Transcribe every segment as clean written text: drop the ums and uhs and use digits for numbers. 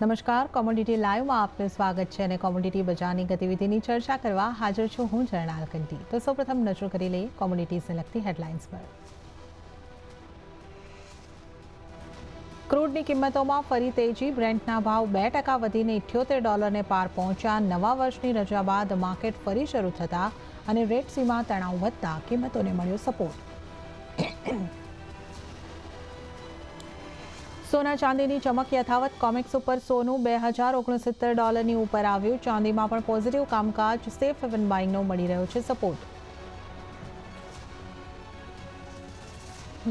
નમસ્કાર, કોમોડિટી લાઈવમાં આપનું સ્વાગત છે અને કોમોડિટી બજારની ગતિવિધિની ચર્ચા કરવા હાજર છું હું જર્નાલ કંટી। તો સૌપ્રથમ નજર કરી લઈએ કોમોડિટીઝને લગતી હેડલાઇન્સ પર। ક્રૂડની કિંમતોમાં ફરી તેજી, બ્રેન્ટના ભાવ 2% વધીને $78 પાર પહોંચ્યા। નવા વર્ષની રજા બાદ માર્કેટ ફરી શરૂ થતા અને રેટ સીમાં તણાવ વધતા કિંમતોને મળ્યો સપોર્ટ। સોના ચાંદીની ચમક યથાવત, કોમેક્સ ઉપર સોનું $2069 ઉપર આવ્યું। ચાંદીમાં પણ પોઝિટિવ કામકાજ, સેફ હેવન બાઇંગનો મળી રહ્યો છે સપોર્ટ।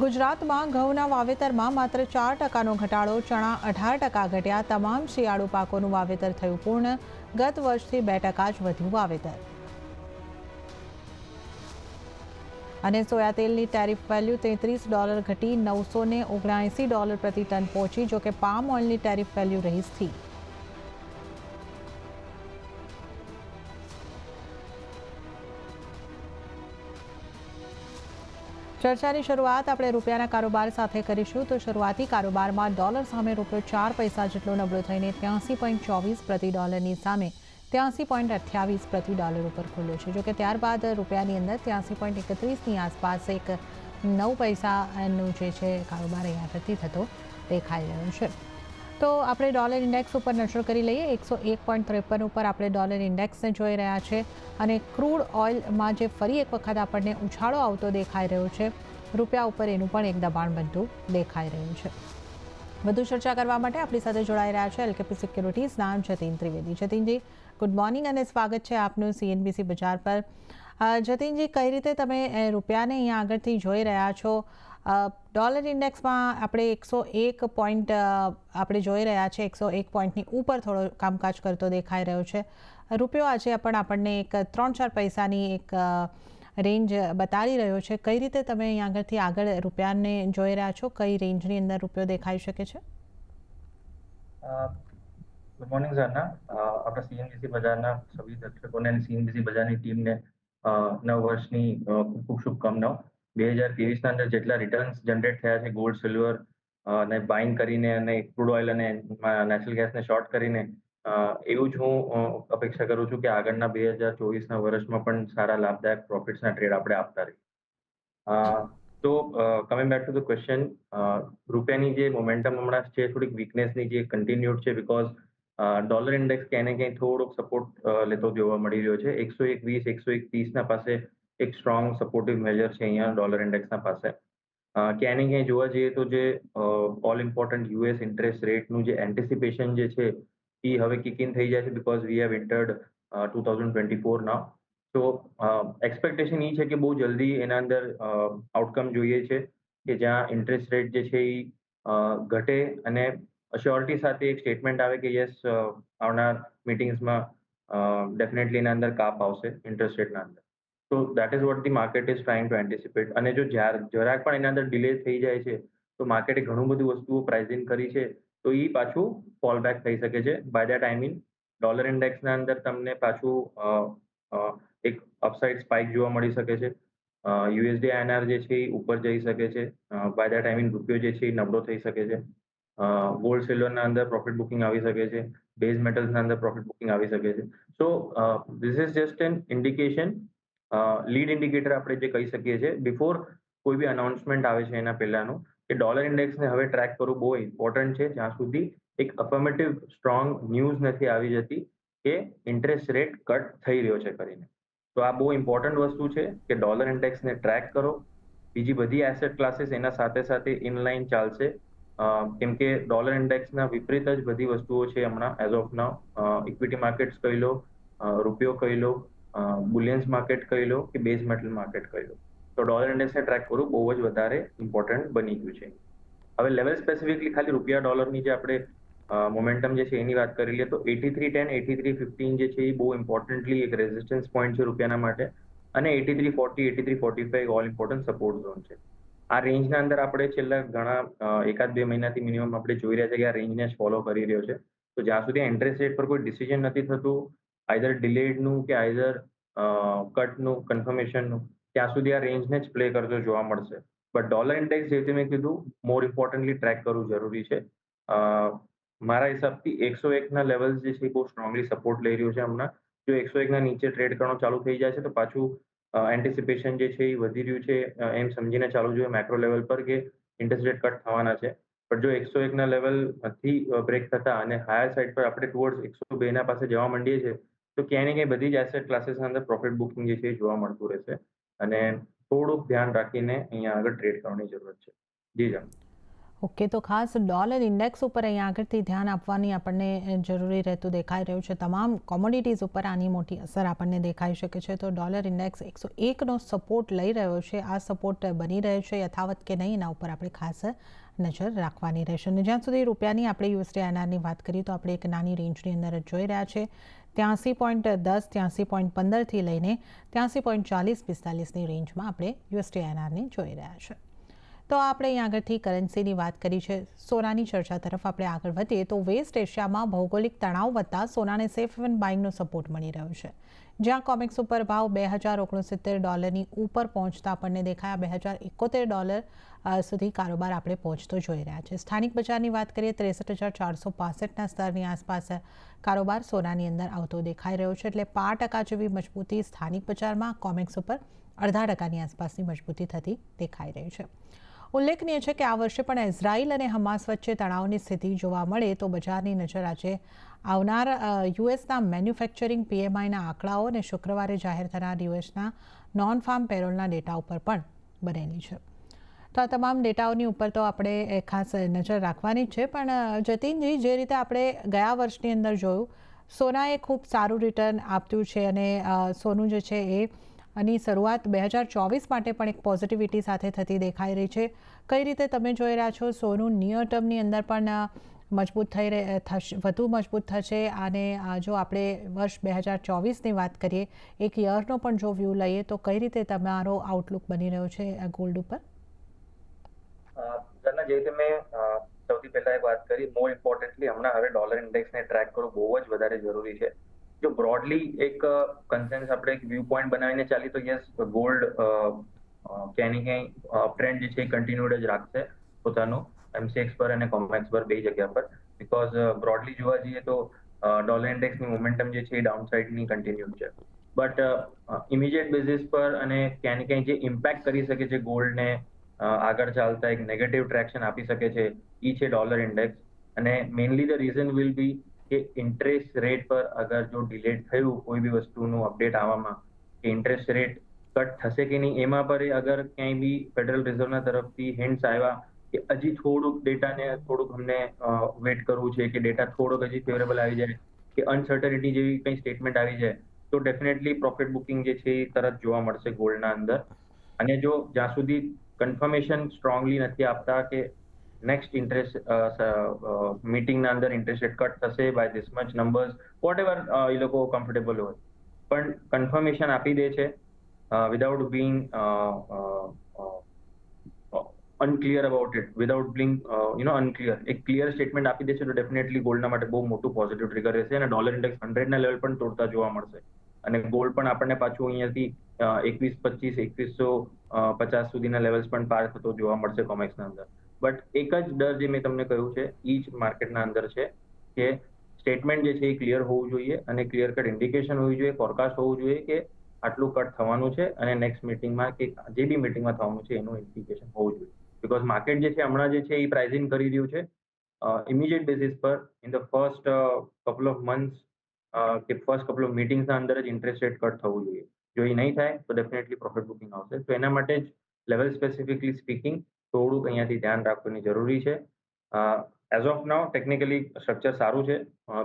ગુજરાતમાં ઘઉંના વાવેતરમાં માત્ર 4%નો ઘટાડો, ચણા 18% ઘટ્યા। તમામ શિયાળુ પાકોનું વાવેતર થયું પૂર્ણ, ગત વર્ષથી 2% જ વધ્યું વાવેતર। અને સોયા તેલની ટેરિફ વેલ્યુ $33 ઘટી $979 પ્રતિ ટન પહોંચી, જોકે પામ ઓઇલની ટેરિફ વેલ્યુ રહી સ્થિર। ચર્ચાની શરૂઆત આપણે રૂપિયાના કારોબાર સાથે કરીશું। તો શરૂઆતી કારોબારમાં ડોલર સામે રૂપિયો 4 પૈસા જેટલો નબળો થઈને 83.24 પ્રતિ ડોલરની સામે 83.28 પ્રતિ ડોલર ઉપર ખુલ્યો છે, જોકે ત્યારબાદ રૂપિયાની અંદર 83.31ની આસપાસ એક 9 પૈસાનું જે છે કારોબાર અહીંયા આગળથી થતો દેખાઈ રહ્યો છે। તો આપણે ડોલર ઇન્ડેક્સ ઉપર નજર કરી લઈએ। 101.53 ઉપર આપણે ડોલર ઇન્ડેક્સને જોઈ રહ્યા છે અને ક્રૂડ ઓઇલમાં જે ફરી એક વખત આપણને ઉછાળો આવતો દેખાઈ રહ્યો છે, રૂપિયા ઉપર એનું પણ એક દબાણ બનતું દેખાઈ રહ્યું છે। વધુ ચર્ચા કરવા માટે આપણી સાથે જોડાઈ રહ્યા છે એલકેપી સિક્યુરિટીઝના જતીન ત્રિવેદી। જતીનજી, ગુડ મોર્નિંગ અને સ્વાગત છે આપનું CNBC બજાર પર। જતીનજી, કઈ રીતે તમે રૂપિયાને અહીંયા આગળથી જોઈ રહ્યા છો? ડોલર ઇન્ડેક્સમાં આપણે 101 પોઈન્ટ આપણે જોઈ રહ્યા છે, 101 પોઈન્ટની ઉપર થોડો કામકાજ કરતો દેખાઈ રહ્યો છે। રૂપિયો આજે પણ આપણને એક 3-4 પૈસાની એક રેન્જ બતાવી રહ્યો છે। કઈ રીતે તમે અહીંયા આગળથી આગળ રૂપિયાને જોઈ રહ્યા છો? કઈ રેન્જની અંદર રૂપિયો દેખાઈ શકે છે? ગુડ મોર્નિંગ ઝરના, આપણા CNBC બજારના સભી દર્શકોને અને CNBC બજારની ટીમને નવ વર્ષની ખૂબ ખૂબ શુભકામનાઓ। 2023ના અંદર જેટલા રિટર્ન્સ જનરેટ થયા છે ગોલ્ડ, સિલ્વર ને બાઇંગ કરીને અને ક્રૂડ ઓઇલ અને નેચરલ ગેસને શોર્ટ કરીને, એવું જ હું અપેક્ષા કરું છું કે આગળના 2024ના વર્ષમાં પણ સારા લાભદાયક પ્રોફિટ્સના ટ્રેડ આપણે આપતા રહીએ। તો coming back to the question, રૂપિયાની જે મોમેન્ટમ હમણાં છે થોડીક વીકનેસની જે કન્ટિન્યુડ છે, બિકોઝ ડોલર ઇન્ડેક્સ ક્યાંય ને ક્યાંય થોડોક સપોર્ટ લેતો જોવા મળી રહ્યો છે। 101.20, 101.30ના પાસે એક સ્ટ્રોંગ સપોર્ટિવ મેજર છે અહીંયા ડોલર ઇન્ડેક્સના પાસે। ક્યાંય ને ક્યાંય જોવા જઈએ તો જે ઓલ ઇમ્પોર્ટન્ટ US ઇન્ટરેસ્ટ રેટનું જે એન્ટિસિપેશન જે છે એ હવે કિક ઇન થઈ જાય છે, બિકોઝ વી હેવ એન્ટર્ડ 2024 નાઉ। તો એક્સપેક્ટેશન એ છે કે બહુ જલ્દી એના અંદર આઉટકમ જોઈએ છે કે જ્યાં ઇન્ટરેસ્ટ રેટ જે છે એ ઘટે અને અશ્યોરિટી સાથે એક સ્ટેટમેન્ટ આવે કે યસ, આવનાર મીટિંગ્સમાં ડેફિનેટલી એના અંદર કાપ આવશે ઇન્ટરેસ્ટ રેટના અંદર। તો that is what the market is trying to anticipate. અને જો જરાક પણ એના અંદર ડિલે થઈ જાય છે તો માર્કેટે ઘણું બધું વસ્તુઓ પ્રાઇઝિંગ કરી છે, તો એ પાછું ફોલ બેક થઈ શકે છે। By that I mean dollar ઇન્ડેક્સના અંદર તમને પાછું એક અપસાઇડ સ્પાઇક જોવા મળી શકે છે। USD INR જે છે એ ઉપર જઈ શકે છે। બાય દેટ આઈ મીન રૂપિયો જે છે એ નબળો થઈ શકે છે। ગોલ્ડ, સિલ્વરના અંદર પ્રોફિટ બુકિંગ આવી શકે છે। બેઝ મેટલ્સના અંદર પ્રોફિટ બુકિંગ આવી શકે છે। So this is just an indication, lead indicator આપણે જે કહી શકીએ છીએ બિફોર કોઈ બી અનાઉન્સમેન્ટ આવે છે એના પહેલાનું, કે ડોલર ઇન્ડેક્સને હવે ટ્રેક કરવું બહુ ઇમ્પોર્ટન્ટ છે જ્યાં સુધી એક અફર્મેટિવ સ્ટ્રોંગ ન્યૂઝ નથી આવી જતી કે ઇન્ટરેસ્ટ રેટ કટ થઈ રહ્યો છે કરીને। તો આ બહુ ઇમ્પોર્ટન્ટ વસ્તુ છે કે ડોલર ઇન્ડેક્સને ટ્રેક કરો। બીજી બધી એસેટ ક્લાસીસ એના સાથે સાથે ઇનલાઇન ચાલશે, કેમ કે ડોલર ઇન્ડેક્સના વિપરીત જ બધી વસ્તુઓ છે હમણાં as of now. Equity markets કહી લો, રૂપિયો કહી લો, બુલિયન્સ માર્કેટ કહી લો કે બેઝ મેટલ માર્કેટ કહી લો, તો ડોલર ઇન્ડેક્સને ટ્રેક કરવું બહુ જ વધારે ઇમ્પોર્ટન્ટ બની ગયું છે। હવે લેવલ સ્પેસિફિકલી ખાલી રૂપિયા ડોલરની જે આપણે મોમેન્ટમ જે છે એની વાત કરી લઈએ તો 83.10, 83.15 જે છે એ બહુ ઇમ્પોર્ટન્ટલી એક રેઝિસ્ટન્સ પોઈન્ટ છે રૂપિયાના માટે, અને 83.40, 83.45 ઓલ ઇમ્પોર્ટન્ટ સપોર્ટ ઝોન છે। આ રેન્જના અંદર આપણે છેલ્લા ઘણા 1-2 મહિનાથી મિનિમમ આપણે જોઈ રહ્યા છે કે આ રેન્જને જ ફોલો કરી રહ્યો છે। તો જ્યાં સુધી ઇન્ટરેસ્ટ રેટ પર કોઈ ડિસિઝન નથી થતું, આઈધર ડિલેડનું કે આઈધર કટનું કન્ફર્મેશનનું, ત્યાં સુધી આ રેન્જને જ પ્લે કરતો જોવા મળશે। બટ ડોલર ઇન્ડેક્સ જે મેં કીધું મોર ઇમ્પોર્ટન્ટલી ટ્રેક કરવું જરૂરી છે। મારા હિસાબથી 101 લેવલ્સ જે છે એ બહુ સ્ટ્રોંગલી સપોર્ટ લઈ રહ્યું છે હમણાં. જો 101 નીચે ટ્રેડ કરવાનું ચાલુ થઈ જાય છે તો પાછું એન્ટિસિપેશન જે છે એ વધી રહ્યું છે એમ સમજીને ચાલવું જોઈએ મેક્રો લેવલ પર કે ઇન્ટરેસ્ટ રેટ કટ થવાના છે. પણ જો 101 લેવલથી બ્રેક થતા અને હાયર સાઈડ પર આપણે ટુવર્ડ્સ 102 પાસે જવા માંડીએ છીએ તો ક્યાંય ને ક્યાંય બધી જ એસેટ ક્લાસીસની અંદર પ્રોફિટ બુકિંગ જે છે એ જોવા મળતું રહેશે અને થોડુંક ધ્યાન રાખીને અહીંયા આગળ ટ્રેડ કરવાની જરૂરત છે. જી જાણ. ઓકે, તો ખાસ ડોલર ઇન્ડેક્સ ઉપર અહીંયા આગળથી ધ્યાન આપવાની આપણને જરૂરી રહેતું દેખાઈ રહ્યું છે. તમામ કોમોડિટીઝ ઉપર આની મોટી અસર આપણને દેખાઈ શકે છે. તો ડોલર ઇન્ડેક્સ 101નો સપોર્ટ લઈ રહ્યો છે. આ સપોર્ટ બની રહ્યો છે યથાવત કે નહીં એના ઉપર આપણે ખાસ નજર રાખવાની રહેશે. અને જ્યાં સુધી રૂપિયાની આપણે યુએસડી INRની વાત કરીએ તો આપણે એક નાની રેન્જની અંદર જ જોઈ રહ્યા છે. 83.10 83.15થી લઈને 83.40-45ની રેન્જમાં આપણે યુએસડી INRને જોઈ રહ્યા છે. તો આપણે અહીં આગળથી કરન્સીની વાત કરી છે. સોનાની ચર્ચા તરફ આપણે આગળ વધીએ તો વેસ્ટ એશિયામાં ભૌગોલિક તણાવ વધતા સોનાને સેફ હેવન બાઇંગનો સપોર્ટ મળી રહ્યો છે. જ્યાં કોમેક્સ ઉપર ભાવ $2069 ઉપર પહોંચતા આપણને દેખાયા $2071 સુધી કારોબાર આપણે પહોંચતો જોઈ રહ્યા છે. સ્થાનિક બજારની વાત કરીએ 63,465ના સ્તરની આસપાસ કારોબાર સોનાની અંદર આવતો દેખાઈ રહ્યો છે. એટલે 5% જેવી મજબૂતી સ્થાનિક બજારમાં, કોમેક્સ ઉપર 0.5% આસપાસની મજબૂતી થતી દેખાઈ રહી છે. ઉલ્લેખનીય છે કે આ વર્ષે પણ ઇઝરાયલ અને હમાસ વચ્ચે તણાવની સ્થિતિ જોવા મળે તો બજારની નજર આજે આવનાર યુએસના મેન્યુફેક્ચરિંગ PMIના આંકડાઓ અને શુક્રવારે જાહેર થનાર યુએસના નોન ફાર્મ પેરોલના ડેટા ઉપર પણ બનેલી છે. તો આ તમામ ડેટાઓની ઉપર તો આપણે ખાસ નજર રાખવાની જ છે. પણ જતીનજી, જે રીતે આપણે ગયા વર્ષની અંદર જોયું, સોનાએ ખૂબ સારું રિટર્ન આપ્યું છે અને સોનું જે છે એ આની શરૂઆત 2024 માટે પણ એક પોઝિટિવિટી સાથે થતી દેખાઈ રહી છે. કઈ રીતે તમે જોઈ રહ્યા છો સોનું નિયર ટર્મની અંદર પણ મજબૂત થશે, વધુ મજબૂત થશે? અને જો આપણે વર્ષ 2024ની વાત કરીએ, એક યરનો પણ જો વ્યૂ લઈએ તો કઈ રીતે તમારો આઉટલુક બની રહ્યો છે ગોલ્ડ ઉપર? જે રીતે મેં સૌથી પહેલા એક વાત કરી, મોર ઇમ્પોર્ટન્ટલી હમણાં હવે ડોલર ઇન્ડેક્સને ટ્રેક કરવું બહુ જ વધારે જરૂરી છે. જો બ્રોડલી એક કન્સેન્સ આપણે એક વ્યૂ પોઈન્ટ બનાવીને ચાલી તો યસ, ગોલ્ડ ક્યાંય ને ક્યાંય ટ્રેન્ડ જે છે એ કન્ટિન્યુડ જ રાખશે પોતાનું MCX પર અને કોમેક્સ પર બે જગ્યા પર. બીકોઝ બ્રોડલી જોવા જઈએ તો ડોલર ઇન્ડેક્સની મોમેન્ટમ જે છે એ ડાઉન સાઇડની કન્ટિન્યુડ છે. બટ ઇમિડિયેટ બેઝિસ પર અને ક્યાંય ને ક્યાંય જે ઇમ્પેક્ટ કરી શકે છે ગોલ્ડને આગળ ચાલતા એક નેગેટિવ ટ્રેક્શન આપી શકે છે એ છે ડોલર ઇન્ડેક્સ. અને mainly the reason will be કે ઇન્ટરેસ્ટ રેટ પર અગર જો ડિલેડ થયું કોઈ બી વસ્તુનું અપડેટ આવવામાં કે ઇન્ટરેસ્ટ રેટ કટ થશે કે નહીં, એમાં પર અગર ક્યાંય બી ફેડરલ રિઝર્વના તરફથી હિન્ટ્સ આવ્યા કે હજી થોડુંક ડેટાને થોડુંક અમને વેટ કરવું છે કે ડેટા થોડોક હજી ફેવરેબલ આવી જાય કે અનસર્ટનિટી જેવી કંઈ સ્ટેટમેન્ટ આવી જાય તો ડેફિનેટલી પ્રોફિટ બુકિંગ જે છે એ તરત જોવા મળશે ગોલ્ડના અંદર. અને જો જ્યાં સુધી કન્ફર્મેશન સ્ટ્રોંગલી નથી આપતા કે નેક્સ્ટ ઇન્ટરેસ્ટ મીટિંગના અંદર ઇન્ટરેસ્ટ રેટ કટ થશે by this much numbers, whatever એ લોકો કમ્ફર્ટેબલ હોય, પણ કન્ફર્મેશન આપી દે છે without being unclear about it, without being unclear, એક ક્લિયર સ્ટેટમેન્ટ આપી દેશે તો ડેફિનેટલી ગોલ્ડના માટે બહુ મોટું પોઝિટિવ ટ્રિગર રહેશે અને ડોલર ઇન્ડેક્સ 100ના લેવલ પણ તોડતા જોવા મળશે. અને ગોલ્ડ પણ આપણને પાછું અહીંયાથી 2125-2150 સુધીના લેવલ્સ પણ પાર થતો જોવા મળશે કોમેક્સના અંદર. બટ એક જ ડર જે મેં તમને કહ્યું છે એ જ માર્કેટના અંદર છે કે સ્ટેટમેન્ટ જે છે એ ક્લિયર હોવું જોઈએ અને ક્લિયર કટ ઇન્ડિકેશન હોવી જોઈએ, ફોરકાસ્ટ હોવું જોઈએ કે આટલું કટ થવાનું છે અને નેક્સ્ટ મિટિંગમાં કે જે બી મિટિંગમાં થવાનું છે એનું ઇન્ડિકેશન હોવું જોઈએ. બીકોઝ માર્કેટ જે છે હમણાં જે છે એ પ્રાઇઝિંગ કરી રહ્યું છે ઇમિડિયેટ બેસિસ પર in the first couple of months કે ફર્સ્ટ કપલ ઓફ મીટિંગ્સના અંદર જ ઇન્ટરેસ્ટ રેટ કટ થવું જોઈએ. જો એ નહીં થાય તો ડેફિનેટલી પ્રોફિટ બુકિંગ આવશે. તો એના માટે જ લેવલ સ્પેસિફિકલી સ્પીકિંગ થોડુંક અહીંયાથી ધ્યાન રાખવાની જરૂરી છે. As of now technically structure સારું છે.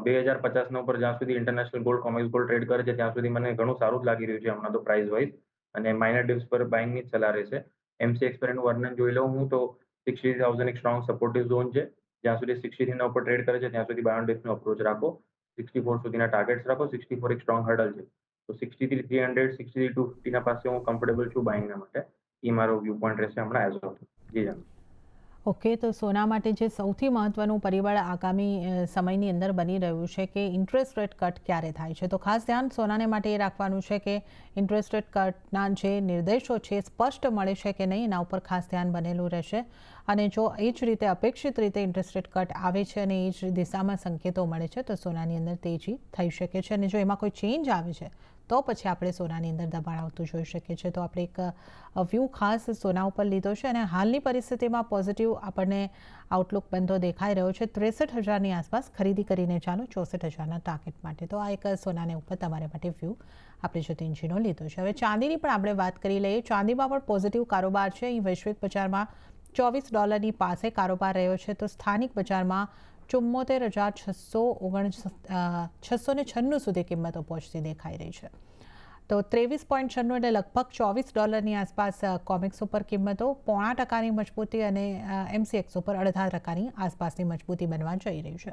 2050ના ઉપર જ્યાં સુધી ઇન્ટરનેશનલ ગોલ્ડ, કોમેક્સ ગોલ્ડ ટ્રેડ કરે છે ત્યાં સુધી મને ઘણું સારું જ લાગી રહ્યું છે હમણાં તો પ્રાઇસ વાઇઝ, અને માઇનર ડિપ્સ પર બાઇંગની જ સલાહ રહેશે. MCX પર એનું વર્ણન જોઈ લઉં હું તો 60,000 એક સ્ટ્રોંગ સપોર્ટિવ ઝોન છે. જ્યાં સુધી 63 ઉપર ટ્રેડ કરે છે ત્યાં સુધી બાય ઓન ડિપ્સનો અપ્રોચ રાખો. 64 સુધીના ટાર્ગેટ્સ રાખો. 64 એક સ્ટ્રોંગ હર્ડલ છે. તો 63,300, 63,250 પાસે હું કમ્ફર્ટેબલ છું બાઇંગના માટે. એ મારો વ્યૂ પોઈન્ટ રહેશે હમણાં એઝ ઓફ. જી જાણ. ઓકે, તો સોના માટે જે સૌથી મહત્વનું પરિબળ આગામી સમયની અંદર બની રહ્યું છે કે ઇન્ટરેસ્ટ રેટ કટ ક્યારે થાય છે, તો ખાસ ધ્યાન સોનાને માટે એ રાખવાનું છે કે ઇન્ટરેસ્ટ રેટ કટના જે નિર્દેશો છે સ્પષ્ટ મળે છે કે નહીં, એના ઉપર ખાસ ધ્યાન બનેલું રહેશે. અને જો એ જ રીતે અપેક્ષિત રીતે ઇન્ટરેસ્ટ રેટ કટ આવે છે અને એ જ દિશામાં સંકેતો મળે છે તો સોનાની અંદર તેજી થઈ શકે છે. અને જો એમાં કોઈ ચેન્જ આવે છે તો પછી આપણે સોનાની અંદર દબાણ આવતું જોઈ શકીએ છીએ. તો આપણે એક વ્યૂ ખાસ સોના ઉપર લીધો છે અને હાલની પરિસ્થિતિમાં પોઝિટિવ આપણને આઉટલુક બનતો દેખાઈ રહ્યો છે. 63,000ની આસપાસ ખરીદી કરીને ચાલો 64,000ના ટાર્ગેટ માટે. તો આ એક સોનાને ઉપર તમારા માટે વ્યૂ આપણે જતીનજીનો લીધો છે. હવે ચાંદીની પણ આપણે વાત કરી લઈએ. ચાંદીમાં પણ પોઝિટિવ કારોબાર છે. અહીં વૈશ્વિક બજારમાં $24 પાસે કારોબાર રહ્યો છે, તો સ્થાનિક બજારમાં 74,696 સુધી કિંમતો પહોંચતી દેખાઈ રહી છે. તો 23.96 એટલે લગભગ $24 આસપાસ કોમેક્સ ઉપર કિંમતો 0.5% મજબૂતી અને MCX ઉપર 0.5% આસપાસની મજબૂતી બનવા જઈ રહી છે.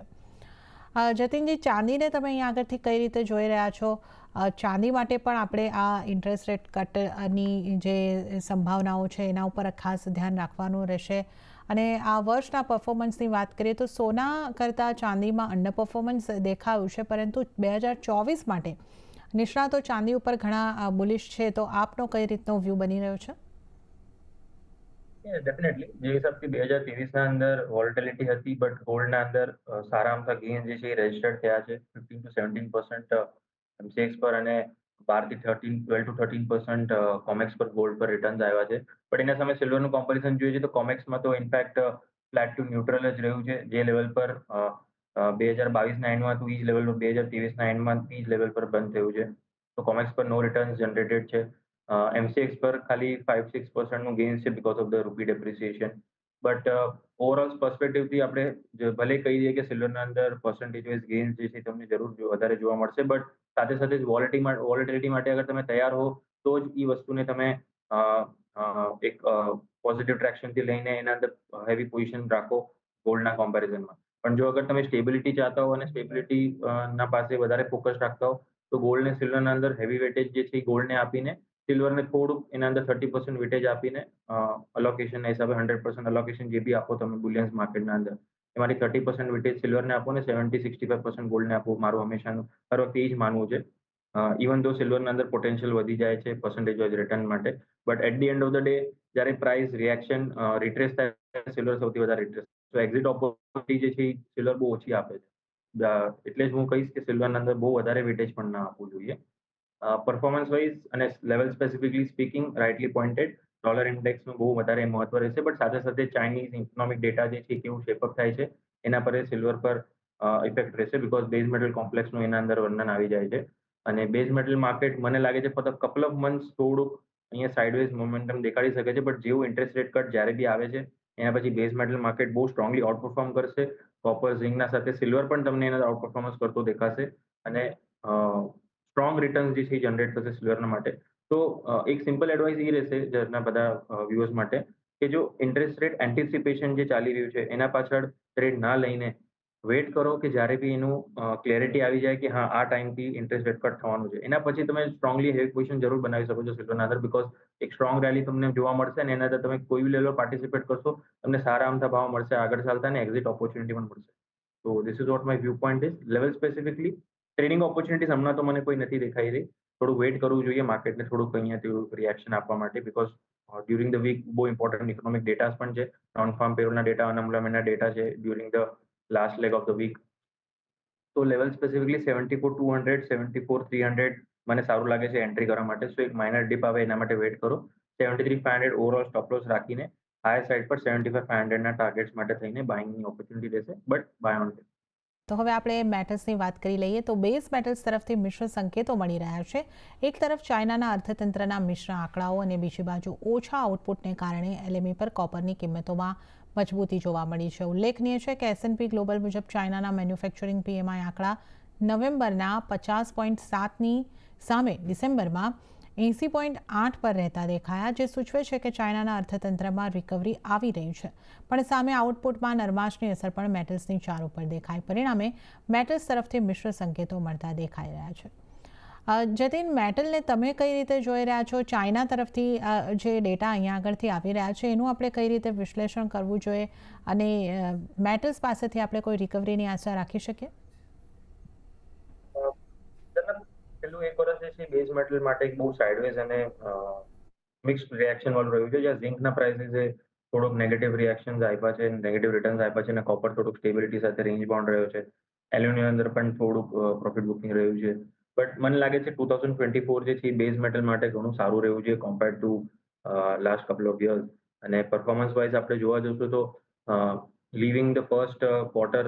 જતીનજી, ચાંદીને તમે અહીં આગળથી કઈ રીતે જોઈ રહ્યા છો? ચાંદી માટે પણ આપણે આ ઇન્ટરેસ્ટ રેટ કટની જે સંભાવનાઓ છે એના ઉપર ખાસ ધ્યાન રાખવાનું રહેશે. અને આ વર્ષના પરફોર્મન્સની વાત કરીએ તો સોના કરતાં ચાંદીમાં અંડર પરફોર્મન્સ દેખાયું છે, પરંતુ 2024 માટે નિષ્ણાતો ચાંદી ઉપર ઘણા બુલિશ છે. તો આપનો કઈ રીતનો વ્યૂ બની રહ્યો છે? ડેફિનેટલી જે હિસાબથી 2023ના અંદર વોલેટિલિટી હતી, બટ ગોલ્ડના અંદર સારા અમથા ગેઇન જે છે એ રજિસ્ટર્ડ થયા છે. 15 to 17% MCX પર અને 12 to 13% કોમેક્સ પર ગોલ્ડ પર રિટર્ન્સ આવ્યા છે. બટ એના સામે સિલ્વરનું કોમ્પેરિઝન જોઈએ છે તો કોમેક્સમાં તો ઇનફેક્ટ ફ્લેટ ટુ ન્યુટ્રલ જ રહ્યું છે. જે લેવલ પર 2022ના એન્ડમાં હતું એ જ લેવલ પર 2023ના એન્ડમાં એ જ લેવલ પર બંધ થયું છે. તો કોમેક્સ પર નો રિટર્ન્સ જનરેટેડ છે. MCX પર ખાલી 5-6%નું ગેઇન્સ છે બીકોઝ ઓફ ધ રૂપી ડેપ્રિસિએશન. બટ ઓવરઓલ પર્સપેક્ટિવથી આપણે ભલે કહી દઈએ કે સિલ્વરના અંદર પર્સન્ટેજ વાઇઝ ગેઇન્સ જે છે તમને જરૂર વધારે જોવા મળશે, બટ સાથે સાથે જ વોલેટિલિટી માટે અગર તમે તૈયાર હો તો જ એ વસ્તુને તમે એક પોઝિટિવ ટ્રેક્શનથી લઈને એના અંદર હેવી પોઝિશન રાખો ગોલ્ડના કમ્પેરિઝનમાં. પણ જો અગર તમે સ્ટેબિલિટી ચાહતા હો અને સ્ટેબિલિટી ના પાસે વધારે ફોકસ રાખતા હો તો ગોલ્ડ અને સિલ્વરના અંદર હેવી વેટેજ જે છે એ ગોલ્ડને આપીને સિલ્વરને થોડુંક એના અંદર 30% વેટેજ આપીને અલોકેશનના હિસાબે 100% અલોકેશન જે બી આપો તમે બુલિયન્સ માર્કેટના અંદર એમાંથી 30% વેટેજ સિલ્વરને આપો ને 70-65% ગોલ્ડને આપો. મારું હંમેશાનું હર વખતે એ જ માનવું છે. ઇવન ધો સિલ્વરના અંદર પોટેન્શિયલ વધી જાય છે પર્સન્ટેજ વાઇઝ રિટર્ન માટે, but at the end of the day જ્યારે પ્રાઇસ રિએક્શન રિટ્રેસ થાય સિલ્વર સૌથી વધારે રિટ્રેસ. તો એક્ઝિટ ઓપોર્ચ્યુનિટી જે છે સિલ્વર બહુ ઓછી આપે છે. એટલે જ હું કહીશ કે સિલ્વરના અંદર બહુ વધારે વેટેજ પણ ના આપવું જોઈએ. પરફોર્મન્સ વાઇઝ અને level specifically speaking rightly pointed dollar ઇન્ડેક્સનું બહુ વધારે મહત્વ રહેશે, બટ સાથે સાથે ચાઇનીઝ ઇકોનોમિક ડેટા જે છે કેવું શેપઅપ થાય છે એના પર સિલ્વર પર ઇફેક્ટ રહેશે બીકોઝ બેઝ મેટલ કોમ્પ્લેક્સનું એના અંદર વર્ણન આવી જાય છે. અને બેઝ મેટલ માર્કેટ મને લાગે છે for the couple of months થોડુંક અહીંયા સાઇડવેઝ મોમેન્ટમ દેખાડી શકે છે, બટ જેવું ઇન્ટરેસ્ટ રેટ કટ જ્યારે બી આવે છે એના પછી બેઝ મેટલ માર્કેટ બહુ સ્ટ્રોંગલી આઉટ પરફોર્મ કરશે. કોપર ઝિંકના સાથે સિલ્વર પણ તમને એના આઉટ પરફોર્મન્સ કરતો દેખાશે અને સ્ટ્રોંગ રિટર્ન્સ જે છે જનરેટ થશે સિલ્વરના માટે. તો એક સિમ્પલ એડવાઇસ એ રહેશે ઘરના બધા વ્યુઅર્સ માટે કે જો ઇન્ટરેસ્ટ રેટ એન્ટિસિપેશન જે ચાલી રહ્યું છે એના પાછળ ટ્રેડ ના લઈને વેટ કરો કે જ્યારે બી એનું ક્લેરિટી આવી જાય કે હા આ ટાઈમથી ઇન્ટરેસ્ટ રેટ કટ થવાનું છે. એના પછી તમે સ્ટ્રોંગલી હેવી પોઝિશન જરૂર બનાવી શકો છો સિલ્વરના અંદર બીકોઝ એક સ્ટ્રોંગ રેલી તમને જોવા મળશે અને એના અંદર તમે કોઈ બી લેવલ પાર્ટિસિપેટ કરશો તમને સારા અમથા ભાવ મળશે આગળ ચાલતા અને એક્ઝિટ ઓપોર્ચ્યુનિટી પણ મળશે. તો this is what my view point is. Level specifically trading opportunities હમણાં તો મને કોઈ નથી દેખાઈ રહી. થોડું વેઇટ કરવું જોઈએ માર્કેટને થોડુંક અહીંયાથી રિએક્શન આપવા માટે બીકોઝ ડ્યુરિંગ ધ વીક બહુ ઇમ્પોર્ટન્ટ ઇકોનોમિક ડેટાસ પણ છે. નોન ફાર્મ પેરોલના ડેટા, અનએમ્પ્લોયમેન્ટના ડેટા છે during the last leg of the week. તો લેવલ સ્પેસિફિકલી 74,200, 74,300 મને સારું લાગે છે એન્ટ્રી કરવા માટે. સો એક માઇનર ડિપ આવે એના માટે વેટ કરો. 73,500 ઓવરઓલ સ્ટોપ લોસ રાખીને હાયર સાઇડ પર 75,500ના ટાર્ગેટ્સ માટે થઈને બાઇંગની ઓપોર્ચ્યુનિટી રહેશે, બટ બાય ઓન ડિપ. તો હવે આપણે મેટલ્સની વાત કરી લઈએ. તો બેઝ મેટલ્સ તરફથી મિશ્ર સંકેતો મળી રહ્યા છે. એક તરફ ચાઇનાના અર્થતંત્રના મિશ્ર આંકડાઓ અને બીજી બાજુ ઓછા આઉટપુટને કારણે LME પર કોપરની કિંમતોમાં મજબૂતી જોવા મળી છે. ઉલ્લેખનીય છે કે S&P ગ્લોબલ મુજબ ચાઇનાના મેન્યુફેક્ચરિંગ PMI આંકડા નવેમ્બરના 50.7ની સામે ડિસેમ્બરમાં 80.8 પર રહેતા દેખાયા, જે સૂચવે છે કે ચાઇનાના અર્થતંત્રમાં રિકવરી આવી રહી છે. પણ સામે આઉટપુટમાં નરમાશની અસર પણ મેટલ્સની ચાલ ઉપર દેખાય. પરિણામે મેટલ્સ તરફથી મિશ્ર સંકેતો મળતા દેખાઈ રહ્યા છે. જતીન, મેટલને તમે કઈ રીતે જોઈ રહ્યા છો? ચાઇના તરફથી જે ડેટા અહીંયા આગળથી આવી રહ્યા છે એનું આપણે કઈ રીતે વિશ્લેષણ કરવું જોઈએ અને મેટલ્સ પાસેથી આપણે કોઈ રિકવરીની આશા રાખી શકીએ? છેલ્લું એક વર્ષ જે છે બેઝ મેટલ માટે એક બહુ સાઇડવેઝ અને મિક્સ્ડ રિએક્શન વાળું રહ્યું છે, જ્યાં ઝિંકના પ્રાઇસીસે થોડોક નેગેટિવ રિએક્શન્સ આપ્યા છે, નેગેટિવ રિટર્ન્સ આપ્યા છે અને કોપર થોડુંક સ્ટેબિલિટી સાથે રેન્જ બાઉન્ડ રહ્યો છે. એલ્યુમિનિયમ અંદર પણ થોડુંક પ્રોફિટ બુકિંગ રહ્યું છે. બટ મને લાગે છે 2024 જે છે એ બેઝ મેટલ માટે ઘણું સારું રહ્યું છે compared to last couple of years. અને પરફોર્મન્સ વાઇઝ આપણે જોવા જશું તો leaving the first quarter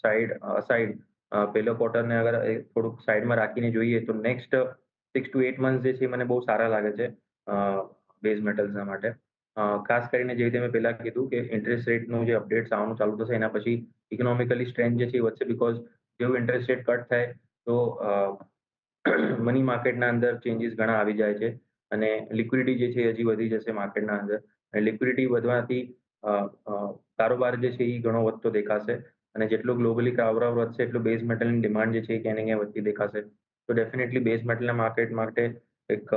side પહેલો ક્વાર્ટરને અગર થોડુંક સાઈડમાં રાખીને જોઈએ તો નેક્સ્ટ 6 to 8 મંથ્સ જે છે મને બહુ સારા લાગે છે બેઝ મેટલ્સના માટે. ખાસ કરીને જેવી રીતે મેં પહેલા કીધું કે ઇન્ટરેસ્ટ રેટનું જે અપડેટ્સ આવવાનું ચાલુ થશે એના પછી ઇકોનોમિકલી સ્ટ્રેન્થ જે છે એ વધશે, બિકોઝ જેવું ઇન્ટરેસ્ટ રેટ કટ થાય તો મની માર્કેટના અંદર ચેન્જીસ ઘણા આવી જાય છે અને લિક્વિડિટી જે છે એ હજી વધી જશે માર્કેટના અંદર. અને લિક્વિડિટી વધવાથી કારોબાર જે છે એ ઘણો વધતો દેખાશે અને જેટલું ગ્લોબલી કારોબાર વધશે એટલું બેઝ મેટલની ડિમાન્ડ જે છે એ ક્યાંય ને ક્યાંય વધતી દેખાશે. તો ડેફિનેટલી બેઝ મેટલના માર્કેટ માટે એક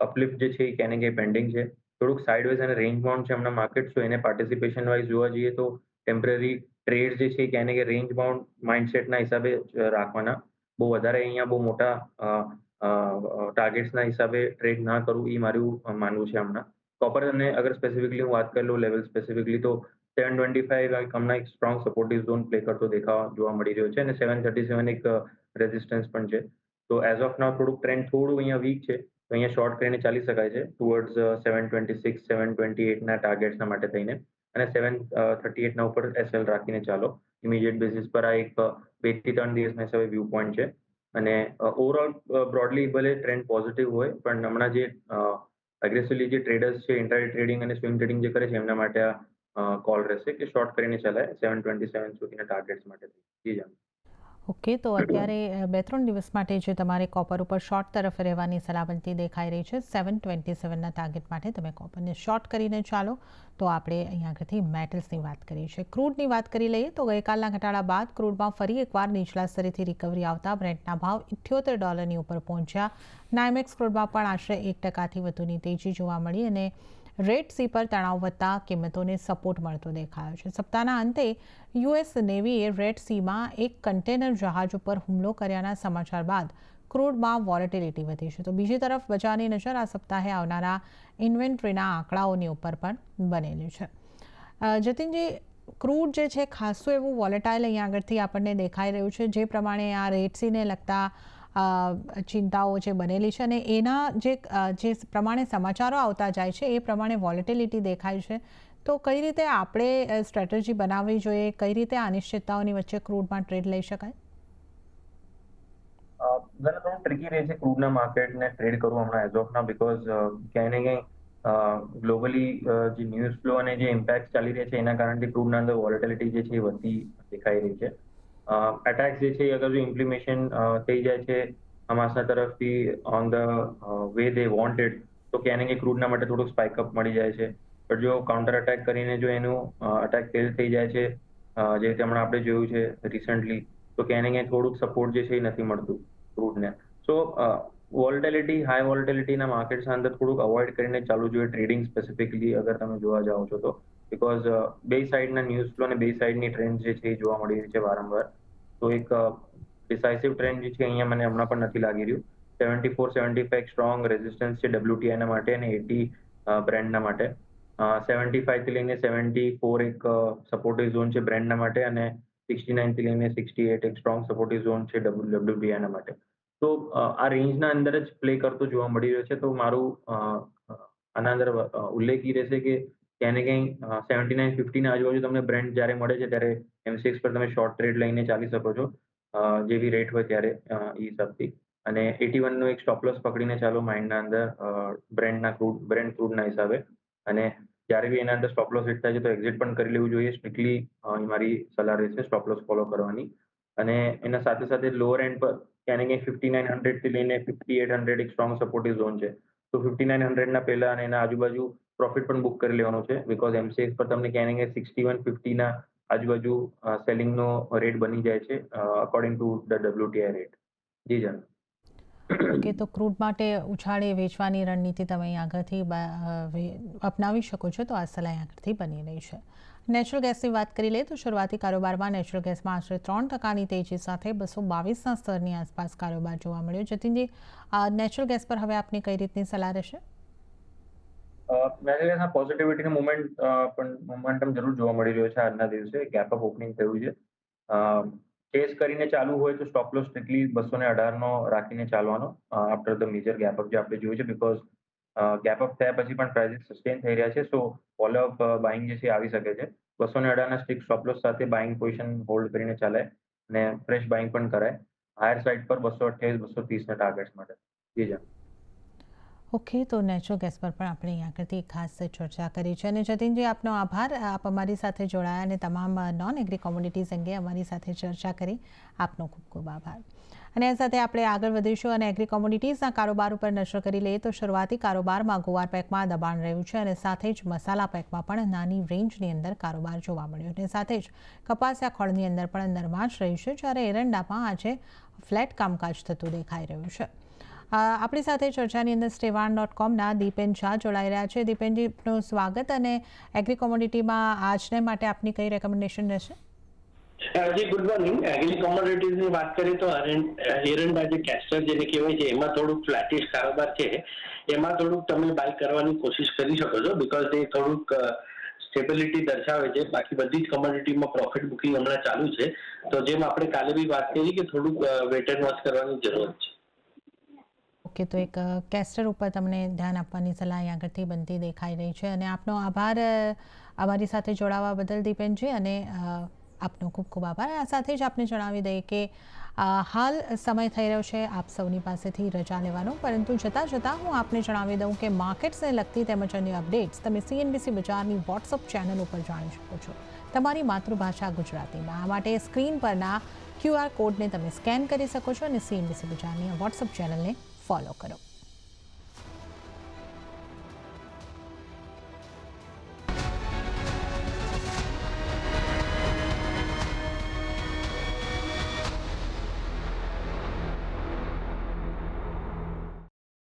અપલિફ્ટ જે છે એ ક્યાંય ને ક્યાંય પેન્ડિંગ છે. થોડુંક સાઇડવેઝ અને રેન્જ બાઉન્ડ છે હમણાં માર્કેટ, તો એને પાર્ટિસિપેશન વાઇઝ જોવા જઈએ તો ટેમ્પરરી ટ્રેડ જે છે એ ક્યાંય ને ક્યાંય રેન્જ બાઉન્ડ માઇન્ડસેટના હિસાબે રાખવાના. બહુ વધારે અહીંયા બહુ મોટા ટાર્ગેટ્સના હિસાબે ટ્રેડ ના કરવું એ મારું માનવું છે હમણાં. કોપર અને અગર સ્પેસિફિકલી હું વાત કરી લઉં લેવલ સ્પેસિફિકલી તો 725 હમણાં એક સ્ટ્રોંગ સપોર્ટિવ ઝોન પ્લે કરતો જોવા મળી રહ્યો છે અને 737 એક રેઝિસ્ટન્સ પણ છે. તો એઝ ઓફ નાઉ થોડુંક ટ્રેન્ડ થોડું અહીંયા વીક છે, તો અહીંયા શોર્ટ કરીને ચાલી શકાય છે ટુવર્ડ્સ 726 728ના ટાર્ગેટ્સના માટે થઈને, અને 738ના ઉપર એસએલ રાખીને ચાલો. ઇમિડિયેટ બેસિસ પર આ એક 2 થી 3 દિવસના હિસાબે વ્યૂ પોઈન્ટ છે. અને ઓવરઓલ બ્રોડલી ભલે ટ્રેન્ડ પોઝિટિવ હોય પણ હમણાં જે એગ્રેસિવલી જે ટ્રેડર્સ છે ઇન્ટ્રાડે ટ્રેડિંગ અને સ્વિંગ ટ્રેડિંગ જે કરે છે એમના માટે આ કોલ રહેશે કે શોર્ટ કરીને ચલાય 727 સુધીના ટાર્ગેટ્સ માટે. જી જાણ. ઓકે, તો અત્યારે 2-3 દિવસ માટે જે તમારે કોપર ઉપર શોર્ટ તરફ રહેવાની સલામતી દેખાઈ રહી છે, 727ના ટાર્ગેટ માટે તમે કોપરને શોર્ટ કરીને ચાલો. તો આપણે અહીંયા આગળથી મેટલ્સની વાત કરી છે. ક્રૂડની વાત કરી લઈએ તો ગઈકાલના ઘટાડા બાદ ક્રૂડમાં ફરી એકવાર નીચલા સ્તરેથી રિકવરી આવતા બ્રેન્ટના ભાવ $78 ઉપર પહોંચ્યા. નાયમેક્સ ક્રૂડમાં પણ આશરે 1%થી વધુની તેજી જોવા મળી અને રેડ સી પર તણાવ વધતા કિંમતોને સપોર્ટ મળતો દેખાયો છે. સપ્તાહના અંતે યુએસ નેવીએ રેડ સીમાં એક કન્ટેનર જહાજ ઉપર હુમલો કર્યાના સમાચાર બાદ ક્રૂડમાં વોલેટિલિટી વધી છે. તો બીજી તરફ બજારની નજર આ સપ્તાહે આવનારા ઇન્વેન્ટરીના આંકડાઓની ઉપર પણ બનેલી છે. જતીનજી, ક્રૂડ જે છે ખાસું એવું વોલેટાઇલ અહીંયા આગળથી આપણને દેખાઈ રહ્યું છે, જે પ્રમાણે આ રેડ સીને લગતા ચિંતાઓ જે બનેલી છે અને એના જે પ્રમાણે સમાચારો આવતા જાય છે એ પ્રમાણે વોલેટિલિટી દેખાય છે. તો કઈ રીતે આપણે સ્ટ્રેટેજી બનાવવી જોઈએ, કઈ રીતે આ અનિશ્ચિતતાઓની વચ્ચે ક્રૂડમાં ટ્રેડ લઈ શકાય? જરા થોડું ટ્રિકી રહે છે ક્રૂડના માર્કેટને ટ્રેડ કરવું હમણાં એઝ ઓફ નાઉ, બિકોઝ ક્યાંય ને ક્યાંય ગ્લોબલી જે ન્યૂઝ ફ્લો અને જે ઇમ્પેક્ટ ચાલી રહ્યા છે એના કારણથી ક્રૂડના અંદર વોલેટિલિટી જે છે એ વધતી દેખાઈ રહી છે. અટેક્સ જે છે અગર જો ઇમ્પ્લિમેશન થઈ જાય છે હમાસના તરફથી on the way they wanted, તો ક્યાંય ને ક્યાંય ક્રૂડના માટે થોડુંક સ્પાઇકઅપ મળી જાય છે. બટ જો કાઉન્ટર અટેક કરીને જો એનું અટેક ફેલ થઈ જાય છે, જે રીતે હમણાં આપણે જોયું છે રિસન્ટલી, તો ક્યાંય ને ક્યાંય થોડુંક સપોર્ટ જે છે એ નથી મળતું ક્રૂડને. સો હાઈ વોલેટિલિટીના માર્કેટ્સના અંદર થોડુંક અવોઇડ કરીને ચાલવું જોઈએ ટ્રેડિંગ સ્પેસિફિકલી અગર તમે જોવા જાઓ છો તો, બિકોઝ બે સાઈડના ન્યૂઝ ફ્લો અને બે સાઈડની ટ્રેન્ડ જે છે એ જોવા મળી રહી છે વારંવાર. તો એક ડિસાઇસિવ ટ્રેન્ડ જે છે અહીંયા મને હમણાં પણ નથી લાગી રહ્યું. 74-75 સ્ટ્રોંગ રેઝિસ્ટન્સ છે WTIના માટે અને 80 બ્રેન્ડના માટે. 75 થી લઈને 74 એક સપોર્ટિવ ઝોન છે બ્રેન્ડના માટે અને 69 થી લઈને 68 એક સ્ટ્રોંગ સપોર્ટિવ ઝોન છે WTIના માટે. તો આ રેન્જના અંદર જ પ્લે કરતો જોવા મળી રહ્યો છે. તો મારું આના અંદર ઉલ્લેખ એ રહેશે કે ક્યાંય ને ક્યાંય 79-50 ના આજુબાજુ તમને બ્રેન્ડ જ્યારે મળે છે ત્યારે MCX પર તમે શોર્ટ ટ્રેડ લઈને ચાલી શકો છો, જેવી રેટ હોય ત્યારે એ હિસાબથી. અને 81 નો એક સ્ટોપ લોસ પકડીને ચાલો માઇન્ડના અંદર બ્રેન્ડ ક્રૂડના હિસાબે. અને જ્યારે બી એના અંદર સ્ટોપ લોસ હિટ થાય છે તો એક્ઝિટ પણ કરી લેવું જોઈએ. સ્ટ્રિક્ટલી મારી સલાહ રહેશે સ્ટોપ લોસ ફોલો કરવાની. અને એના સાથે સાથે લોઅર એન્ડ પર ક્યાંય ને ક્યાંય 5900 થી લઈને 5800 એક સ્ટ્રોંગ સપોર્ટિવ ઝોન છે. તો 5900 ના પહેલા અને એના આજુબાજુ પ્રોફિટ પણ બુક કરી લેવાનું છે, બિકોઝ MCX પર તમને ક્યાંય ને ક્યાંય 6150 ના આજુબાજુ સેલિંગનો રેટ બની જાય છે according to the WTI rate. જી જાન. ઓકે, તો ક્રૂડ માટે ઉછાળે વેચવાની રણનીતિ તમે અહીં આગળથી અપનાવી શકો છો, તો આ સલાહ અહીં આગળથી બની રહી છે. નેચરલ ગેસની વાત કરી લઈએ તો શરૂઆતી કારોબારમાં નેચરલ ગેસમાં આશરે 3% તેજી સાથે 222ના સ્તરની આસપાસ કારોબાર જોવા મળ્યો. જતીનજી, નેચરલ ગેસ પર હવે આપની કઈ રીતની સલાહ રહેશે? નેચરલ ગેસના પોઝિટિવિટીનું મોમેન્ટમ જરૂર જોવા મળી રહ્યો છે. આજના દિવસે ગેપ અપ ઓપનિંગ થયું છે. કેસ કરીને ચાલુ હોય તો સ્ટોપ લોસ સ્ટ્રિક્ટલી 218નો રાખીને ચાલવાનો after the major gap up જે આપણે જોયું છે. બીકોઝ ગેપ અપ થયા પછી પણ પ્રાઇસીસ સસ્ટેન થઈ રહ્યા છે. સો ફોલો અપ બાઇંગ જે છે આવી શકે છે. 218ના સ્ટ્રિક્ટ સ્ટોપ લોસ સાથે બાઇંગ પોઝિશન હોલ્ડ કરીને ચાલાય અને ફ્રેશ બાઇંગ પણ કરાય. હાયર સાઇડ પર 228 230ના ટાર્ગેટ્સ માટે. જી જા. ઓકે, તો નેચરલ ગેસ પર પણ આપણે અહીં આગળથી ખાસ ચર્ચા કરી છે. અને જતીનજી, આપનો આભાર. આપ અમારી સાથે જોડાયા અને તમામ નોન એગ્રી કોમોડિટીઝ અંગે અમારી સાથે ચર્ચા કરી. આપનો ખૂબ ખૂબ આભાર. અને આ સાથે આપણે આગળ વધીશું અને એગ્રી કોમોડિટીઝના કારોબાર ઉપર નજર કરી લઈએ તો શરૂઆતી કારોબારમાં ગુવાર પેકમાં દબાણ રહ્યું છે અને સાથે જ મસાલા પેકમાં પણ નાની રેન્જની અંદર કારોબાર જોવા મળ્યો અને સાથે જ કપાસિયા ખોળની અંદર પણ નરમાશ રહ્યું છે, જ્યારે એરંડામાં આજે ફ્લેટ કામકાજ થતું દેખાઈ રહ્યું છે. આપણી સાથે ચર્ચાની અંદર સ્ટેવાન.comના દીપેન શાહ જોડાઈ રહ્યા છે. દીપેનજીનું સ્વાગત. અને એગ્રી કોમોડિટીમાં આજને માટે આપની કઈ રેકમેન્ડેશન રહેશે? જી, ગુડ મોર્નિંગ. એગ્રી કોમોડિટીઝની વાત કરીએ તો એરંડા જે કેસ્ટર જેને કહેવાય છે એમાં થોડુંક ફ્લેટિશ કારોબાર છે. એમાં થોડુંક તમે બાય કરવાની કોશિશ કરી શકો છો, બીકોઝ એ થોડુંક સ્ટેબિલિટી દર્શાવે છે. બાકી બધી જ કોમોડિટીમાં પ્રોફિટ બુકિંગ હમણાં ચાલુ છે. તો જેમ આપણે કાલે બી વાત કરી કે થોડુંક વેટ એન્ડ વોચ કરવાની જરૂર છે. ઓકે, તો એક કેસ્ટર ઉપર તમને ધ્યાન આપવાની સલાહ અહીં આગળથી બનતી દેખાઈ રહી છે. અને આપનો આભાર અમારી સાથે જોડાવા બદલ દીપેનજી, અને આપનો ખૂબ ખૂબ આભાર. આ સાથે જ આપને જણાવી દઈએ કે હાલ સમય થઈ રહ્યો છે આપ સૌની પાસેથી રજા લેવાનો, પરંતુ જતાં હું આપને જણાવી દઉં કે માર્કેટ્સને લગતી તેમજ અન્ય અપડેટ્સ તમે CNBC બજારની વોટ્સઅપ ચેનલ ઉપર જાણી શકો છો, તમારી માતૃભાષા ગુજરાતીમાં. આ માટે સ્ક્રીન પરના QR કોડને તમે સ્કેન કરી શકો છો અને CNBC બજારની વોટ્સઅપ ચેનલને ફોલો કરો.